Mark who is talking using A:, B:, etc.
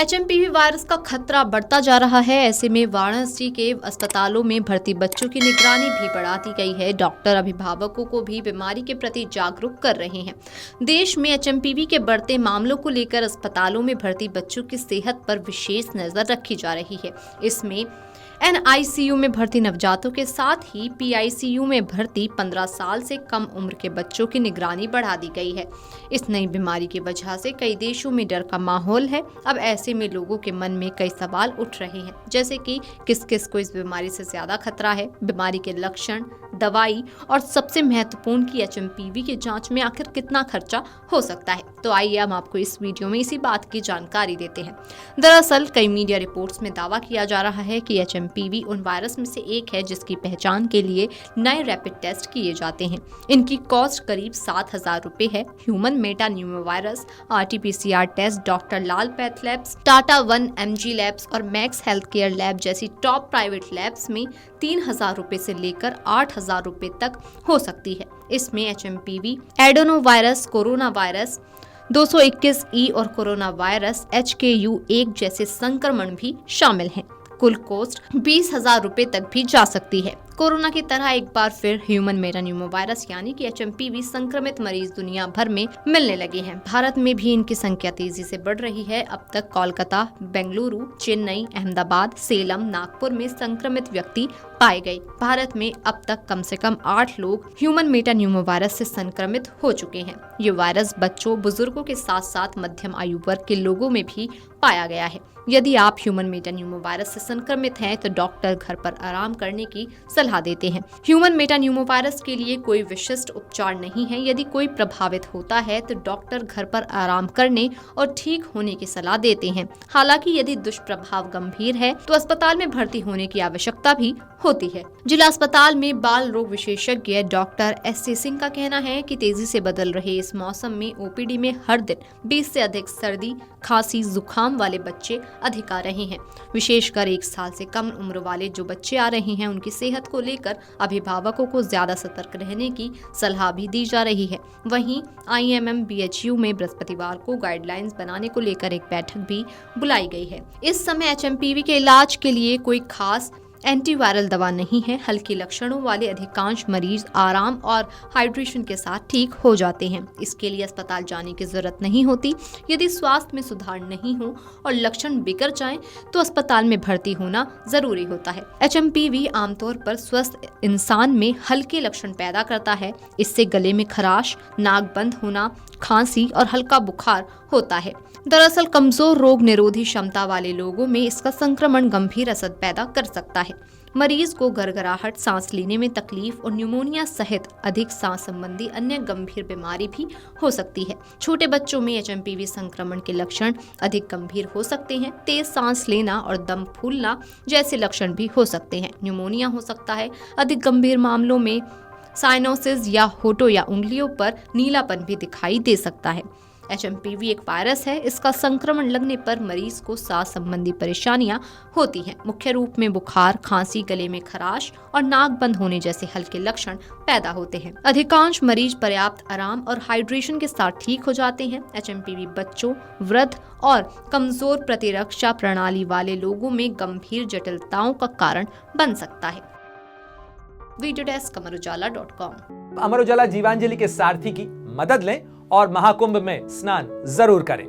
A: HMPV virus का खतरा बढ़ता जा रहा है। ऐसे में वाराणसी के अस्पतालों में भर्ती बच्चों की निगरानी भी बढ़ा दी गई है। डॉक्टर अभिभावकों को भी बीमारी के प्रति जागरूक कर रहे हैं। देश में एचएमपीवी के बढ़ते मामलों को लेकर अस्पतालों में भर्ती बच्चों की सेहत पर विशेष नजर रखी जा रही है। इसमें एनआईसीयू में भर्ती नवजातों के साथ ही पीआईसीयू में भर्ती 15 साल से कम उम्र के बच्चों की निगरानी बढ़ा दी गई है। इस नई बीमारी की वजह से कई देशों में डर का माहौल है। अब ऐसे में लोगों के मन में कई सवाल उठ रहे हैं, जैसे कि किस किस को इस बीमारी से ज्यादा खतरा है, बीमारी के लक्षण, दवाई और सबसे महत्वपूर्ण की एचएमपीवी की जांच में आखिर कितना खर्चा हो सकता है। तो आइए हम आपको इस वीडियो में इसी बात की जानकारी देते हैं। दरअसल कई मीडिया रिपोर्ट्स में दावा किया जा रहा है कि एचएमपीवी उन वायरस में से एक है जिसकी पहचान के लिए नए रैपिड टेस्ट किए जाते हैं। इनकी कॉस्ट करीब 7,000 रुपए है। Human metapneumovirus RTPCR test doctor Lal path labs, Tata 1mg labs और मैक्स हेल्थ केयर लैब जैसी टॉप प्राइवेट लैब्स में 3,000 रुपए से लेकर 8,000 रुपए तक हो सकती है। इसमें HMPV, adenovirus, corona virus 221E और कोरोना वायरस HKU1 जैसे संक्रमण भी शामिल हैं। कुल कॉस्ट 20,000 रुपए तक भी जा सकती है। कोरोना की तरह एक बार फिर ह्यूमन मेटान्यूमोवायरस यानी कि एचएमपीवी संक्रमित मरीज दुनिया भर में मिलने लगे हैं। भारत में भी इनकी संख्या तेजी से बढ़ रही है। अब तक कोलकाता, बेंगलुरु, चेन्नई, अहमदाबाद, सेलम, नागपुर में संक्रमित व्यक्ति पाए गए। भारत में अब तक कम से कम 8 लोग ह्यूमन मेटान्यूमोवायरस से संक्रमित हो चुके हैं। ये वायरस बच्चों, बुजुर्गों के साथ साथ मध्यम आयु वर्ग के लोगों में भी पाया गया है। यदि आप ह्यूमन मेटान्यूमोवायरस से संक्रमित हैं तो डॉक्टर घर पर आराम करने की सलाह देते हैं। ह्यूमन मेटान्यूमोवायरस के लिए कोई विशिष्ट उपचार नहीं है। यदि कोई प्रभावित होता है तो डॉक्टर घर पर आराम करने और ठीक होने की सलाह देते हैं। हालांकि यदि दुष्प्रभाव गंभीर है तो अस्पताल में भर्ती होने की आवश्यकता भी होती है। जिला अस्पताल में बाल रोग विशेषज्ञ डॉक्टर SC सिंह का कहना है कि तेजी से बदल रहे इस मौसम में ओपीडी में हर दिन 20 से अधिक सर्दी, खांसी, जुकाम वाले बच्चे अधिक आ रहे हैं। विशेषकर 1 साल से कम उम्र वाले जो बच्चे आ रहे हैं उनकी सेहत को लेकर अभिभावकों को ज्यादा सतर्क रहने की सलाह भी दी जा रही है। वहीं IMM BHU में बृहस्पतिवार को गाइडलाइंस बनाने को लेकर एक बैठक भी बुलाई गई है। इस समय एचएमपीवी के इलाज के लिए कोई खास एंटीवायरल दवा नहीं है। हल्के लक्षणों वाले अधिकांश मरीज आराम और हाइड्रेशन के साथ ठीक हो जाते हैं। इसके लिए अस्पताल जाने की जरूरत नहीं होती। यदि स्वास्थ्य में सुधार नहीं हो और लक्षण बिगड़ जाएं, तो अस्पताल में भर्ती होना जरूरी होता है। एचएमपीवी आमतौर पर स्वस्थ इंसान में हल्के लक्षण पैदा करता है। इससे गले में खराश, नाक बंद होना, खांसी और हल्का बुखार होता है। दरअसल कमजोर रोग निरोधी क्षमता वाले लोगों में इसका संक्रमण गंभीर असर पैदा कर सकता है। मरीज को गड़गड़ाहट, सांस लेने में तकलीफ और न्यूमोनिया सहित अधिक सांस संबंधी अन्य गंभीर बीमारी भी हो सकती है। छोटे बच्चों में एचएमपीवी संक्रमण के लक्षण अधिक गंभीर हो सकते हैं। तेज सांस लेना और दम फूलना जैसे लक्षण भी हो सकते हैं। न्यूमोनिया हो सकता है। अधिक गंभीर मामलों में साइनोसिस या होठों या उंगलियों पर नीलापन भी दिखाई दे सकता है। एचएमपीवी एक वायरस है। इसका संक्रमण लगने पर मरीज को सांस संबंधी परेशानियां होती हैं। मुख्य रूप में बुखार, खांसी, गले में खराश और नाक बंद होने जैसे हल्के लक्षण पैदा होते हैं। अधिकांश मरीज पर्याप्त आराम और हाइड्रेशन के साथ ठीक हो जाते हैं। एचएमपीवी बच्चों, वृद्ध और कमजोर प्रतिरक्षा प्रणाली वाले लोगों में गंभीर जटिलताओं का कारण बन सकता है। Video desk amarujala.com।
B: Amar Ujala Jeevanjali के सारथी की मदद लें और महाकुंभ में स्नान जरूर करें।